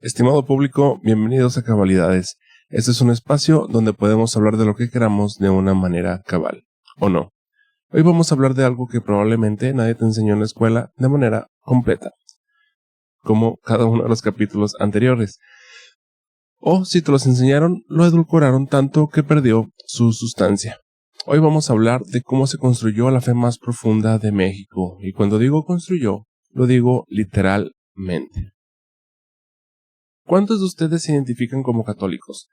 Estimado público, bienvenidos a Cabalidades. Este es un espacio donde podemos hablar de lo que queramos de una manera cabal, ¿o no? Hoy vamos a hablar de algo que probablemente nadie te enseñó en la escuela de manera completa, como cada uno de los capítulos anteriores. O si te los enseñaron, lo edulcoraron tanto que perdió su sustancia. Hoy vamos a hablar de cómo se construyó la fe más profunda de México. Y cuando digo construyó, lo digo literalmente. ¿Cuántos de ustedes se identifican como católicos?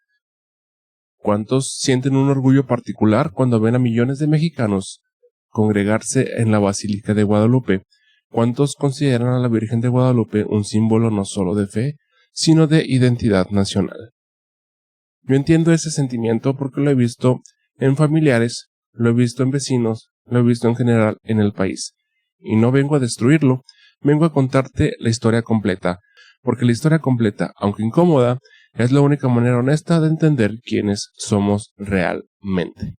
¿Cuántos sienten un orgullo particular cuando ven a millones de mexicanos congregarse en la Basílica de Guadalupe? ¿Cuántos consideran a la Virgen de Guadalupe un símbolo no solo de fe, sino de identidad nacional? Yo entiendo ese sentimiento porque lo he visto en familiares, lo he visto en vecinos, lo he visto en general en el país. Y no vengo a destruirlo, vengo a contarte la historia completa, porque la historia completa, aunque incómoda, es la única manera honesta de entender quiénes somos realmente.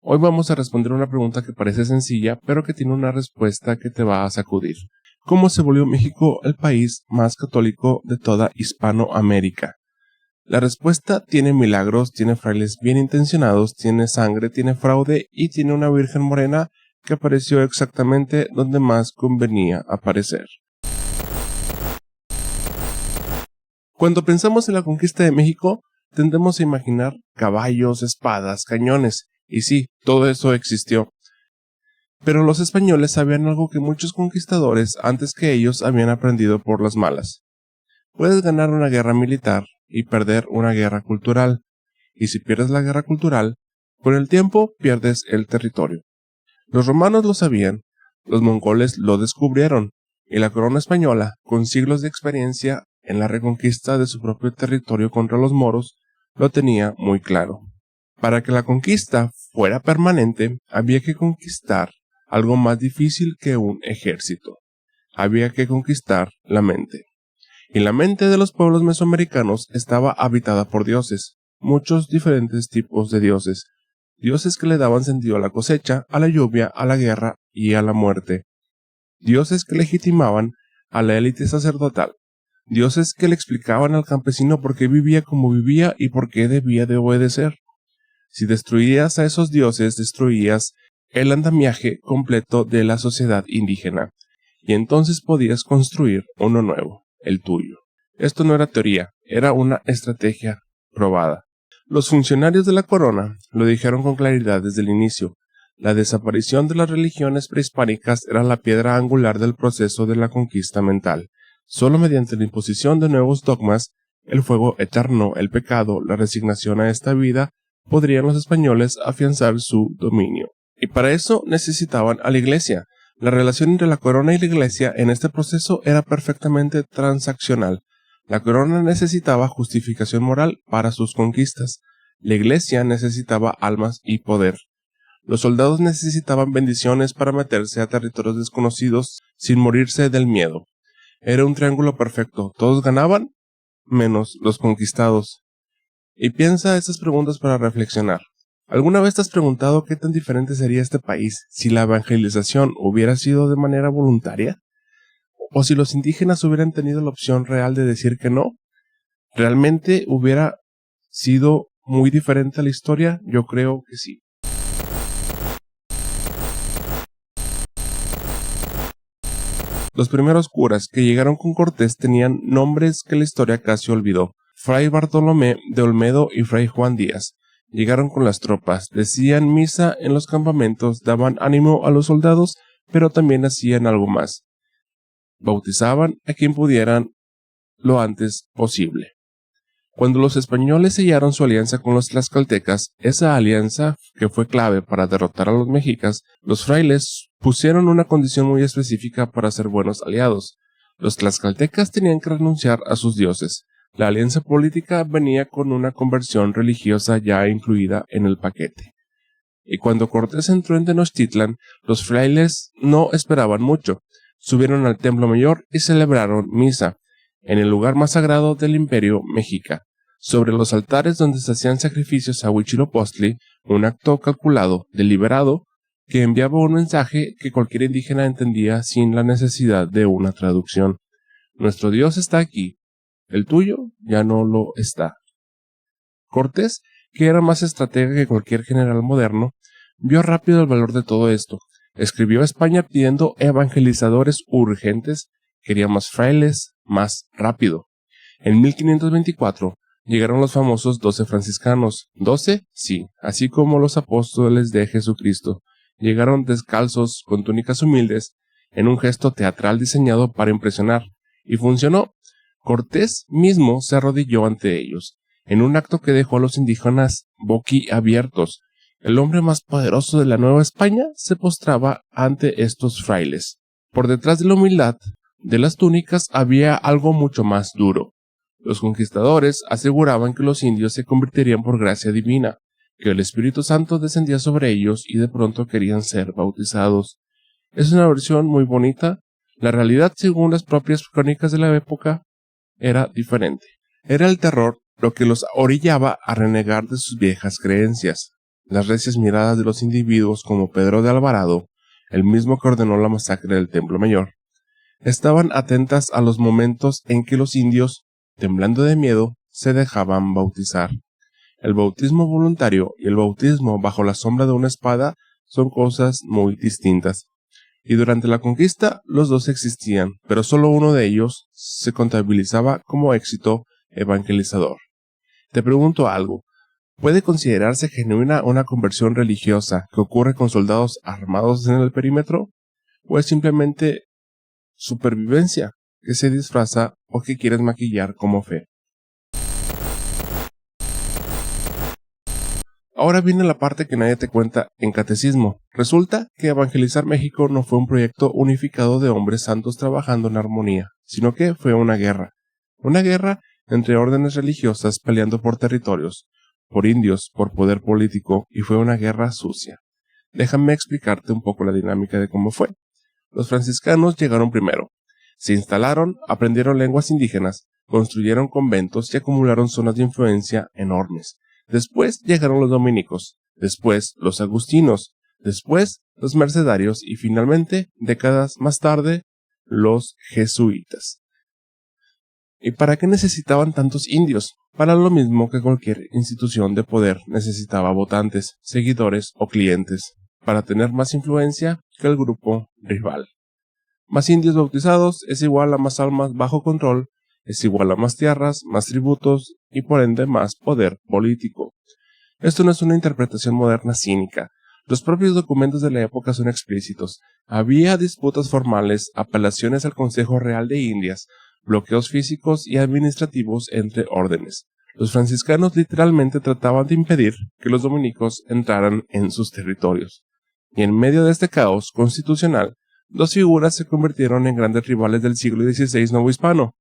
Hoy vamos a responder una pregunta que parece sencilla, pero que tiene una respuesta que te va a sacudir. ¿Cómo se volvió México el país más católico de toda Hispanoamérica? La respuesta tiene milagros, tiene frailes bien intencionados, tiene sangre, tiene fraude y tiene una Virgen morena que apareció exactamente donde más convenía aparecer. Cuando pensamos en la conquista de México, tendemos a imaginar caballos, espadas, cañones, y sí, todo eso existió. Pero los españoles sabían algo que muchos conquistadores antes que ellos habían aprendido por las malas. Puedes ganar una guerra militar y perder una guerra cultural, y si pierdes la guerra cultural, con el tiempo pierdes el territorio. Los romanos lo sabían, los mongoles lo descubrieron, y la corona española, con siglos de experiencia en la reconquista de su propio territorio contra los moros, lo tenía muy claro. Para que la conquista fuera permanente, había que conquistar algo más difícil que un ejército. Había que conquistar la mente. Y la mente de los pueblos mesoamericanos estaba habitada por dioses, muchos diferentes tipos de dioses. Dioses que le daban sentido a la cosecha, a la lluvia, a la guerra y a la muerte. Dioses que legitimaban a la élite sacerdotal. Dioses que le explicaban al campesino por qué vivía como vivía y por qué debía de obedecer. Si destruías a esos dioses, destruías el andamiaje completo de la sociedad indígena, y entonces podías construir uno nuevo, el tuyo. Esto no era teoría, era una estrategia probada. Los funcionarios de la corona lo dijeron con claridad desde el inicio. La desaparición de las religiones prehispánicas era la piedra angular del proceso de la conquista mental. Solo mediante la imposición de nuevos dogmas, el fuego eterno, el pecado, la resignación a esta vida, podrían los españoles afianzar su dominio. Y para eso necesitaban a la iglesia. La relación entre la corona y la iglesia en este proceso era perfectamente transaccional. La corona necesitaba justificación moral para sus conquistas. La iglesia necesitaba almas y poder. Los soldados necesitaban bendiciones para meterse a territorios desconocidos sin morirse del miedo. Era un triángulo perfecto. Todos ganaban, menos los conquistados. Y piensa estas preguntas para reflexionar. ¿Alguna vez te has preguntado qué tan diferente sería este país si la evangelización hubiera sido de manera voluntaria? ¿O si los indígenas hubieran tenido la opción real de decir que no? ¿Realmente hubiera sido muy diferente a la historia? Yo creo que sí. Los primeros curas que llegaron con Cortés tenían nombres que la historia casi olvidó. Fray Bartolomé de Olmedo y Fray Juan Díaz. Llegaron con las tropas, decían misa en los campamentos, daban ánimo a los soldados, pero también hacían algo más. Bautizaban a quien pudieran lo antes posible. Cuando los españoles sellaron su alianza con los tlaxcaltecas, esa alianza que fue clave para derrotar a los mexicas, los frailes pusieron una condición muy específica para ser buenos aliados. Los tlaxcaltecas tenían que renunciar a sus dioses. La alianza política venía con una conversión religiosa ya incluida en el paquete. Y cuando Cortés entró en Tenochtitlan, los frailes no esperaban mucho. Subieron al Templo Mayor y celebraron misa, en el lugar más sagrado del imperio mexica. Sobre los altares donde se hacían sacrificios a Huitzilopochtli, un acto calculado, deliberado, que enviaba un mensaje que cualquier indígena entendía sin la necesidad de una traducción. Nuestro Dios está aquí. el tuyo ya no lo está. Cortés, que era más estratega que cualquier general moderno, vio rápido el valor de todo esto. Escribió a España pidiendo evangelizadores urgentes, quería más frailes, más rápido. En 1524 llegaron los famosos 12 franciscanos. ¿12? Sí, así como los apóstoles de Jesucristo. Llegaron descalzos, con túnicas humildes, en un gesto teatral diseñado para impresionar. Y funcionó. Cortés mismo se arrodilló ante ellos, en un acto que dejó a los indígenas boquiabiertos. El hombre más poderoso de la Nueva España se postraba ante estos frailes. Por detrás de la humildad de las túnicas había algo mucho más duro. Los conquistadores aseguraban que los indios se convertirían por gracia divina, que el Espíritu Santo descendía sobre ellos y de pronto querían ser bautizados. Es una versión muy bonita. La realidad, según las propias crónicas de la época, era diferente. Era el terror lo que los orillaba a renegar de sus viejas creencias. Las recias miradas de los individuos como Pedro de Alvarado, el mismo que ordenó la masacre del Templo Mayor, estaban atentas a los momentos en que los indios, temblando de miedo, se dejaban bautizar. El bautismo voluntario y el bautismo bajo la sombra de una espada son cosas muy distintas. Y durante la conquista los dos existían, pero solo uno de ellos se contabilizaba como éxito evangelizador. Te pregunto algo. ¿Puede considerarse genuina una conversión religiosa que ocurre con soldados armados en el perímetro? ¿O es simplemente supervivencia que se disfraza o que quieres maquillar como fe? Ahora viene la parte que nadie te cuenta en catecismo. Resulta que evangelizar México no fue un proyecto unificado de hombres santos trabajando en armonía, sino que fue una guerra. Una guerra entre órdenes religiosas peleando por territorios, por indios, por poder político, y fue una guerra sucia. Déjame explicarte un poco la dinámica de cómo fue. Los franciscanos llegaron primero. Se instalaron, aprendieron lenguas indígenas, construyeron conventos y acumularon zonas de influencia enormes. Después llegaron los dominicos, después los agustinos, después los mercedarios y finalmente, décadas más tarde, los jesuitas. ¿Y para qué necesitaban tantos indios? Para lo mismo que cualquier institución de poder necesitaba votantes, seguidores o clientes, para tener más influencia que el grupo rival. Más indios bautizados es igual a más almas bajo control, es igual a más tierras, más tributos y por ende más poder político. Esto no es una interpretación moderna cínica. Los propios documentos de la época son explícitos. Había disputas formales, apelaciones al Consejo Real de Indias, bloqueos físicos y administrativos entre órdenes. Los franciscanos literalmente trataban de impedir que los dominicos entraran en sus territorios. Y en medio de este caos constitucional, dos figuras se convirtieron en grandes rivales del siglo XVI novohispano: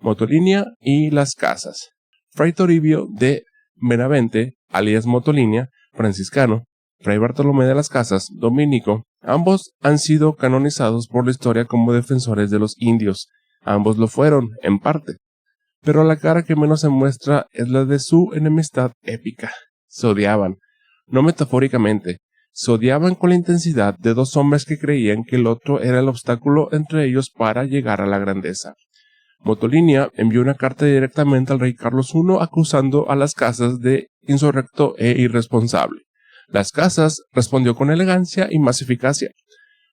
Motolinia y Las Casas. Fray Toribio de Benavente, alias Motolinia, franciscano, Fray Bartolomé de las Casas, dominico, ambos han sido canonizados por la historia como defensores de los indios. Ambos lo fueron, en parte. Pero la cara que menos se muestra es la de su enemistad épica. Se odiaban, no metafóricamente, se odiaban con la intensidad de dos hombres que creían que el otro era el obstáculo entre ellos para llegar a la grandeza. Motolinia envió una carta directamente al rey Carlos I acusando a Las Casas de insurrecto e irresponsable. Las Casas respondió con elegancia y más eficacia.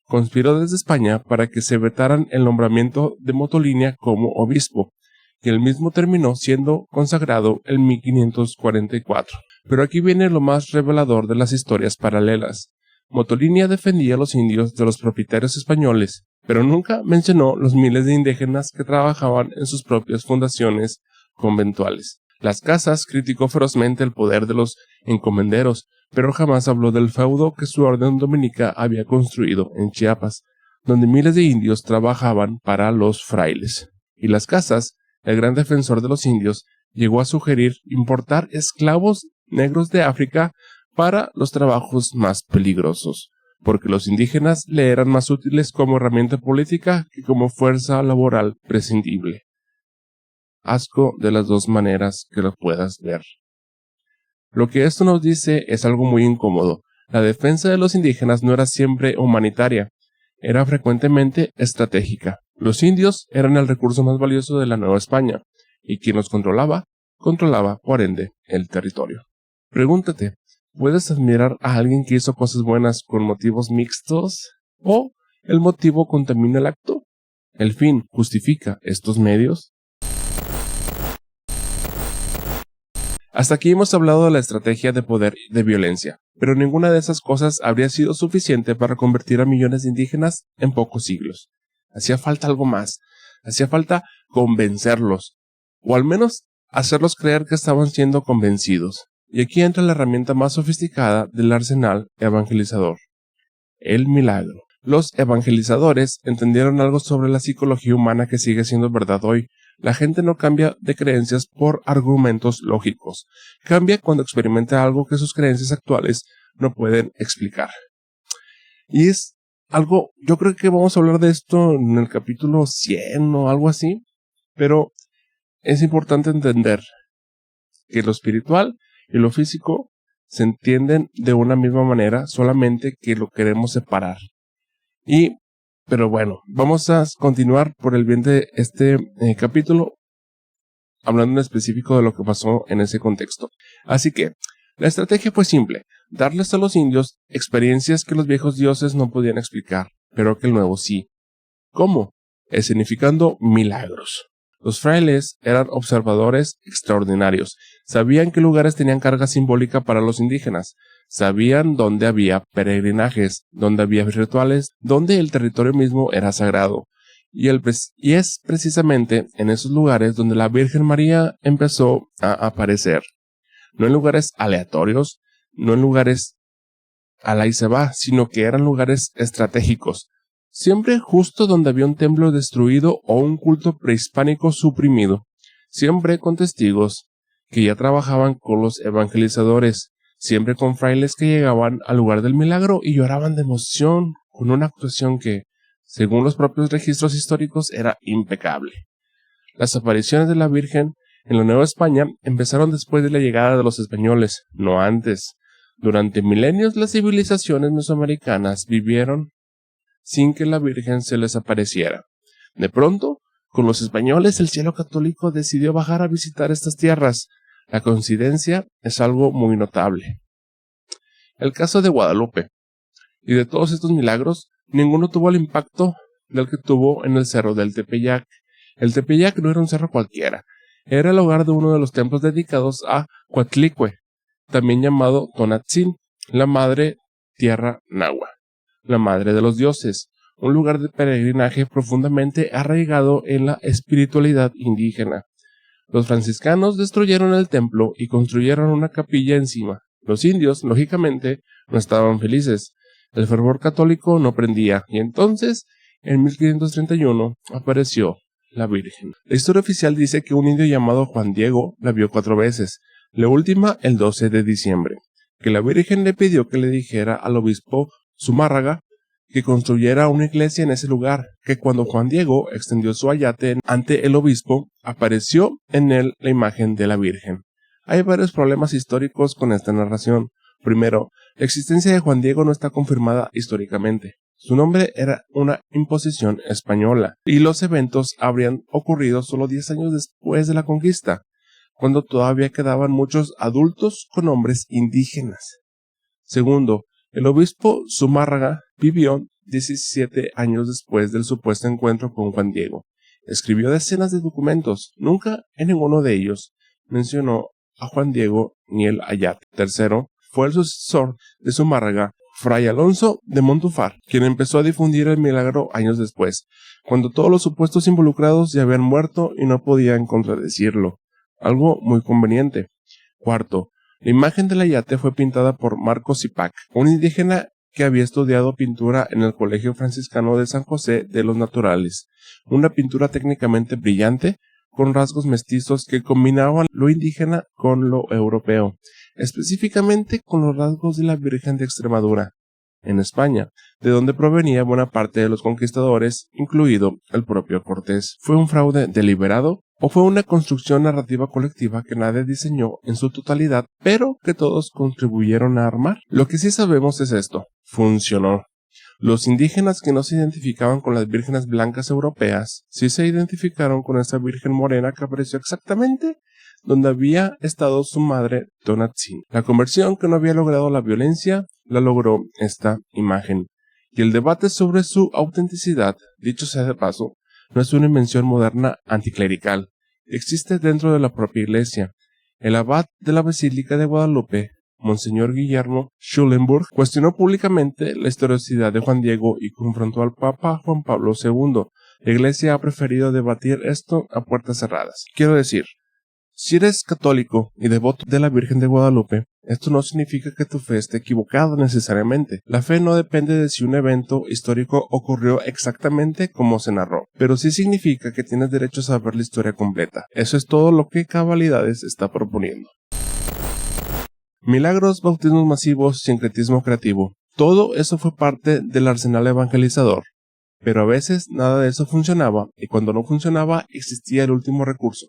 Conspiró desde España para que se vetaran el nombramiento de Motolinia como obispo, y él mismo terminó siendo consagrado en 1544. Pero aquí viene lo más revelador de las historias paralelas. Motolinia defendía a los indios de los propietarios españoles, pero nunca mencionó los miles de indígenas que trabajaban en sus propias fundaciones conventuales. Las Casas criticó ferozmente el poder de los encomenderos, pero jamás habló del feudo que su orden dominica había construido en Chiapas, donde miles de indios trabajaban para los frailes. Y Las Casas, el gran defensor de los indios, llegó a sugerir importar esclavos negros de África para los trabajos más peligrosos, porque los indígenas le eran más útiles como herramienta política que como fuerza laboral prescindible. Asco de las dos maneras que lo puedas ver. Lo que esto nos dice es algo muy incómodo. La defensa de los indígenas no era siempre humanitaria, era frecuentemente estratégica. Los indios eran el recurso más valioso de la Nueva España. y quien los controlaba, por ende, el territorio. Pregúntate, ¿puedes admirar a alguien que hizo cosas buenas con motivos mixtos? ¿O el motivo contamina el acto? ¿El fin justifica estos medios? Hasta aquí hemos hablado de la estrategia de poder y de violencia, pero ninguna de esas cosas habría sido suficiente para convertir a millones de indígenas en pocos siglos. Hacía falta algo más, hacía falta convencerlos, o al menos hacerlos creer que estaban siendo convencidos. Y aquí entra la herramienta más sofisticada del arsenal evangelizador: el milagro. Los evangelizadores entendieron algo sobre la psicología humana que sigue siendo verdad hoy. La gente no cambia de creencias por argumentos lógicos. Cambia cuando experimenta algo que sus creencias actuales no pueden explicar. Y es algo, yo creo que vamos a hablar de esto en el capítulo 100 o algo así, pero es importante entender que lo espiritual y lo físico se entienden de una misma manera, solamente que lo queremos separar. Pero bueno, vamos a continuar por el bien de este capítulo, hablando en específico de lo que pasó en ese contexto. Así que, la estrategia fue simple: darles a los indios experiencias que los viejos dioses no podían explicar, pero que el nuevo sí. ¿Cómo? Escenificando milagros. Los frailes eran observadores extraordinarios. Sabían qué lugares tenían carga simbólica para los indígenas. Sabían dónde había peregrinajes, dónde había rituales, dónde el territorio mismo era sagrado. Y es precisamente en esos lugares donde la Virgen María empezó a aparecer. No en lugares aleatorios, no en lugares a la y se va, sino que eran lugares estratégicos. Siempre justo donde había un templo destruido o un culto prehispánico suprimido. Siempre con testigos que ya trabajaban con los evangelizadores. Siempre con frailes que llegaban al lugar del milagro y lloraban de emoción con una actuación que, según los propios registros históricos, era impecable. Las apariciones de la Virgen en la Nueva España empezaron después de la llegada de los españoles, no antes. Durante milenios las civilizaciones mesoamericanas vivieron sin que la Virgen se les apareciera. De pronto, con los españoles, el cielo católico decidió bajar a visitar estas tierras. La coincidencia es algo muy notable. El caso de Guadalupe. Y de todos estos milagros, ninguno tuvo el impacto del que tuvo en el cerro del Tepeyac. El Tepeyac no era un cerro cualquiera. Era el hogar de uno de los templos dedicados a Coatlicue, también llamado Tonatzin, la madre tierra nahua, la madre de los dioses, un lugar de peregrinaje profundamente arraigado en la espiritualidad indígena. Los franciscanos destruyeron el templo y construyeron una capilla encima. Los indios, lógicamente, no estaban felices. El fervor católico no prendía, y entonces, en 1531, apareció la Virgen. La historia oficial dice que un indio llamado Juan Diego la vio 4 veces, la última el 12 de diciembre, que la Virgen le pidió que le dijera al obispo Zumárraga que construyera una iglesia en ese lugar, que cuando Juan Diego extendió su ayate ante el obispo, apareció en él la imagen de la Virgen. Hay varios problemas históricos con esta narración. Primero, la existencia de Juan Diego no está confirmada históricamente. Su nombre era una imposición española, y los eventos habrían ocurrido solo 10 años después de la conquista, cuando todavía quedaban muchos adultos con nombres indígenas. Segundo, el obispo Zumárraga vivió 17 años después del supuesto encuentro con Juan Diego. Escribió decenas de documentos. Nunca en ninguno de ellos mencionó a Juan Diego ni el ayate. Tercero, fue el sucesor de Zumárraga, Fray Alonso de Montúfar, quien empezó a difundir el milagro años después, cuando todos los supuestos involucrados ya habían muerto y no podían contradecirlo. Algo muy conveniente. Cuarto, la imagen del ayate fue pintada por Marcos Zipac, un indígena que había estudiado pintura en el Colegio Franciscano de San José de los Naturales, una pintura técnicamente brillante, con rasgos mestizos que combinaban lo indígena con lo europeo, específicamente con los rasgos de la Virgen de Extremadura, en España, de donde provenía buena parte de los conquistadores, incluido el propio Cortés. ¿Fue un fraude deliberado? ¿O fue una construcción narrativa colectiva que nadie diseñó en su totalidad, pero que todos contribuyeron a armar? Lo que sí sabemos es esto: funcionó. Los indígenas que no se identificaban con las vírgenes blancas europeas, sí se identificaron con esa virgen morena que apareció exactamente donde había estado su madre Tonantzin. La conversión que no había logrado la violencia, la logró esta imagen. Y el debate sobre su autenticidad, dicho sea de paso, no es una invención moderna anticlerical. Existe dentro de la propia iglesia. El abad de la Basílica de Guadalupe, Monseñor Guillermo Schulenburg, cuestionó públicamente la historicidad de Juan Diego y confrontó al Papa Juan Pablo II. La iglesia ha preferido debatir esto a puertas cerradas. Quiero decir, si eres católico y devoto de la Virgen de Guadalupe, esto no significa que tu fe esté equivocada necesariamente. La fe no depende de si un evento histórico ocurrió exactamente como se narró, pero sí significa que tienes derecho a saber la historia completa. Eso es todo lo que Cabalidades está proponiendo. Milagros, bautismos masivos, sincretismo creativo. Todo eso fue parte del arsenal evangelizador. Pero a veces nada de eso funcionaba, y cuando no funcionaba existía el último recurso: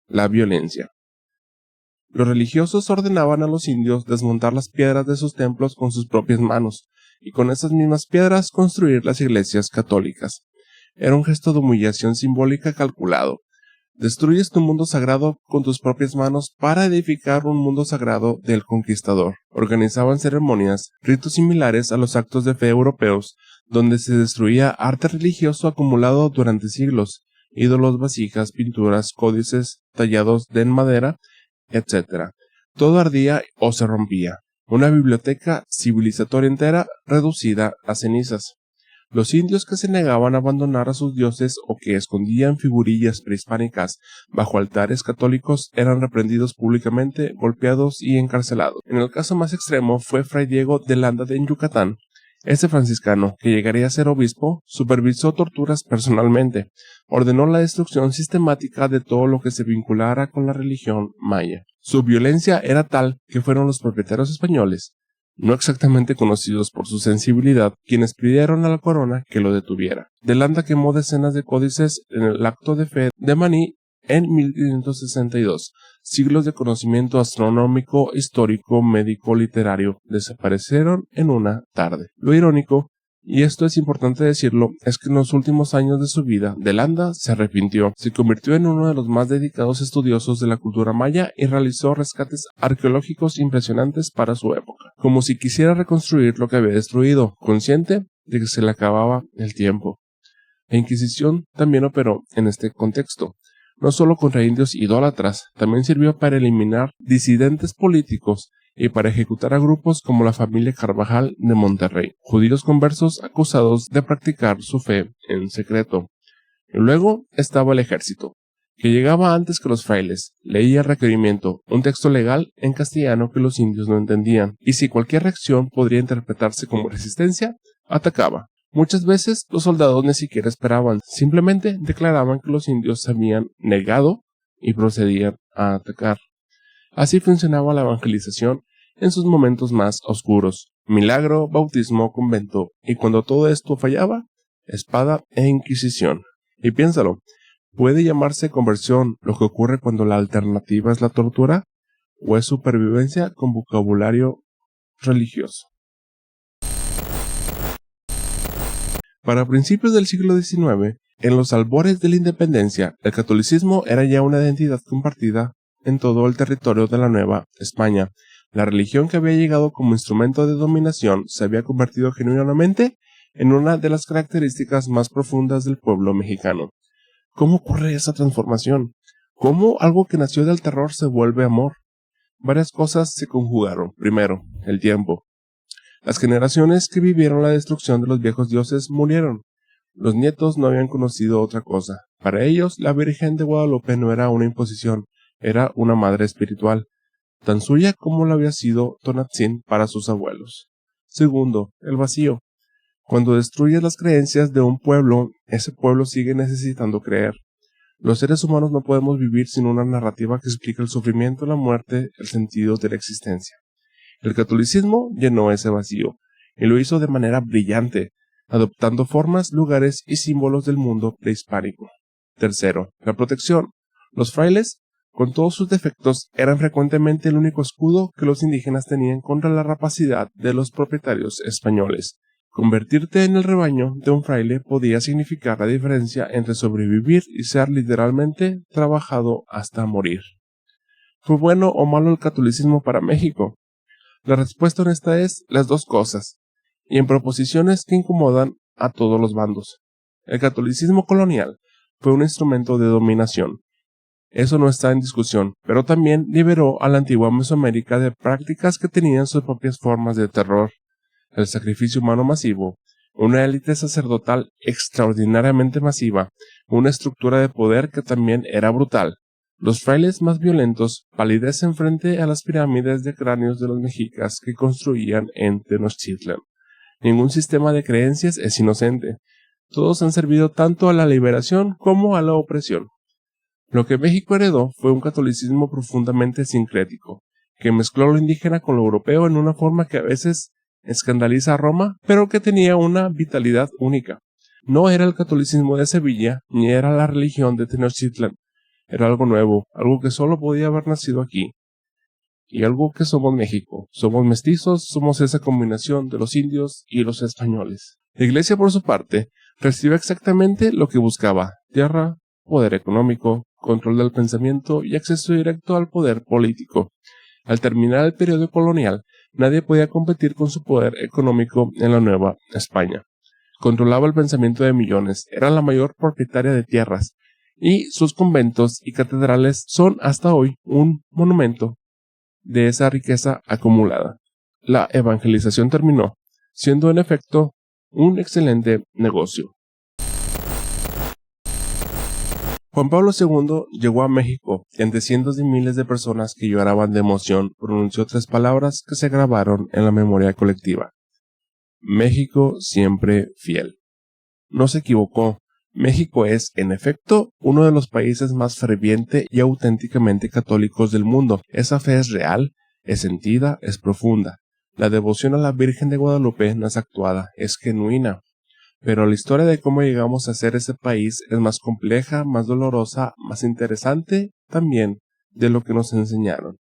la violencia. Los religiosos ordenaban a los indios desmontar las piedras de sus templos con sus propias manos, y con esas mismas piedras construir las iglesias católicas. Era un gesto de humillación simbólica calculado. Destruyes tu mundo sagrado con tus propias manos para edificar un mundo sagrado del conquistador. Organizaban ceremonias, ritos similares a los actos de fe europeos, donde se destruía arte religioso acumulado durante siglos, ídolos, vasijas, pinturas, códices tallados en madera, etc. Todo ardía o se rompía. Una biblioteca civilizatoria entera reducida a cenizas. Los indios que se negaban a abandonar a sus dioses o que escondían figurillas prehispánicas bajo altares católicos eran reprendidos públicamente, golpeados y encarcelados. En el caso más extremo fue Fray Diego de Landa en Yucatán. Este franciscano, que llegaría a ser obispo, supervisó torturas personalmente, ordenó la destrucción sistemática de todo lo que se vinculara con la religión maya. Su violencia era tal que fueron los propietarios españoles, no exactamente conocidos por su sensibilidad, quienes pidieron a la corona que lo detuviera. De Landa quemó decenas de códices en el acto de fe de Maní en 1562. Siglos de conocimiento astronómico, histórico, médico, literario desaparecieron en una tarde. Lo irónico, y esto es importante decirlo, es que en los últimos años de su vida, De Landa se arrepintió, se convirtió en uno de los más dedicados estudiosos de la cultura maya y realizó rescates arqueológicos impresionantes para su época, como si quisiera reconstruir lo que había destruido, consciente de que se le acababa el tiempo. La Inquisición también operó en este contexto. No solo contra indios idólatras, también sirvió para eliminar disidentes políticos y para ejecutar a grupos como la familia Carvajal de Monterrey, judíos conversos acusados de practicar su fe en secreto. Y luego estaba el ejército, que llegaba antes que los frailes, leía el requerimiento, un texto legal en castellano que los indios no entendían, y si cualquier reacción podría interpretarse como resistencia, atacaba. Muchas veces los soldados ni siquiera esperaban, simplemente declaraban que los indios se habían negado y procedían a atacar. Así funcionaba la evangelización en sus momentos más oscuros: milagro, bautismo, convento, y cuando todo esto fallaba, espada e inquisición. Y piénsalo, ¿puede llamarse conversión lo que ocurre cuando la alternativa es la tortura? ¿O es supervivencia con vocabulario religioso? Para principios del siglo XIX, en los albores de la independencia, el catolicismo era ya una identidad compartida en todo el territorio de la Nueva España. La religión que había llegado como instrumento de dominación se había convertido genuinamente en una de las características más profundas del pueblo mexicano. ¿Cómo ocurre esa transformación? ¿Cómo algo que nació del terror se vuelve amor? Varias cosas se conjugaron. Primero, el tiempo. Las generaciones que vivieron la destrucción de los viejos dioses murieron. Los nietos no habían conocido otra cosa. Para ellos, la Virgen de Guadalupe no era una imposición, era una madre espiritual, tan suya como lo había sido Tonantzin para sus abuelos. Segundo, el vacío. Cuando destruyes las creencias de un pueblo, ese pueblo sigue necesitando creer. Los seres humanos no podemos vivir sin una narrativa que explique el sufrimiento, la muerte, el sentido de la existencia. El catolicismo llenó ese vacío, y lo hizo de manera brillante, adoptando formas, lugares y símbolos del mundo prehispánico. Tercero, la protección. Los frailes, con todos sus defectos, eran frecuentemente el único escudo que los indígenas tenían contra la rapacidad de los propietarios españoles. Convertirte en el rebaño de un fraile podía significar la diferencia entre sobrevivir y ser literalmente trabajado hasta morir. ¿Fue bueno o malo el catolicismo para México? La respuesta honesta es las dos cosas, y en proposiciones que incomodan a todos los bandos. El catolicismo colonial fue un instrumento de dominación. Eso no está en discusión, pero también liberó a la antigua Mesoamérica de prácticas que tenían sus propias formas de terror. El sacrificio humano masivo, una élite sacerdotal extraordinariamente masiva, una estructura de poder que también era brutal. Los frailes más violentos palidecen frente a las pirámides de cráneos de los mexicas que construían en Tenochtitlan. Ningún sistema de creencias es inocente. Todos han servido tanto a la liberación como a la opresión. Lo que México heredó fue un catolicismo profundamente sincrético, que mezcló lo indígena con lo europeo en una forma que a veces escandaliza a Roma, pero que tenía una vitalidad única. No era el catolicismo de Sevilla, ni era la religión de Tenochtitlan. Era algo nuevo, algo que solo podía haber nacido aquí. Y algo que somos México. Somos mestizos, somos esa combinación de los indios y los españoles. La Iglesia, por su parte, recibió exactamente lo que buscaba: tierra, poder económico, control del pensamiento y acceso directo al poder político. Al terminar el periodo colonial, nadie podía competir con su poder económico en la Nueva España. Controlaba el pensamiento de millones, era la mayor propietaria de tierras, y sus conventos y catedrales son hasta hoy un monumento de esa riqueza acumulada. La evangelización terminó, siendo en efecto un excelente negocio. Juan Pablo II llegó a México y ante cientos de miles de personas que lloraban de emoción pronunció 3 palabras que se grabaron en la memoria colectiva: México siempre fiel. No se equivocó. México es, en efecto, uno de los países más ferviente y auténticamente católicos del mundo. Esa fe es real, es sentida, es profunda. La devoción a la Virgen de Guadalupe no es actuada, es genuina. Pero la historia de cómo llegamos a ser ese país es más compleja, más dolorosa, más interesante también de lo que nos enseñaron.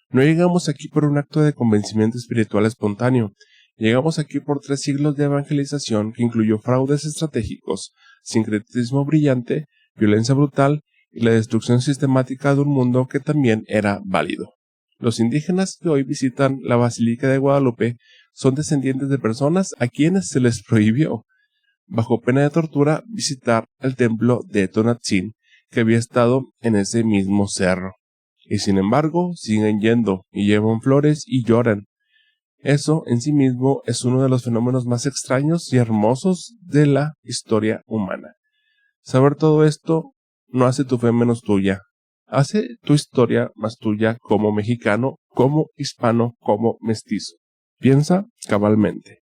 No llegamos aquí por un acto de convencimiento espiritual espontáneo. Llegamos aquí por 3 siglos de evangelización que incluyó fraudes estratégicos, sincretismo brillante, violencia brutal y la destrucción sistemática de un mundo que también era válido. Los indígenas que hoy visitan la Basílica de Guadalupe son descendientes de personas a quienes se les prohibió, bajo pena de tortura, visitar el templo de Tonatzin, que había estado en ese mismo cerro. Y sin embargo, siguen yendo y llevan flores y lloran. Eso en sí mismo es uno de los fenómenos más extraños y hermosos de la historia humana. Saber todo esto no hace tu fe menos tuya, hace tu historia más tuya como mexicano, como hispano, como mestizo. Piensa cabalmente.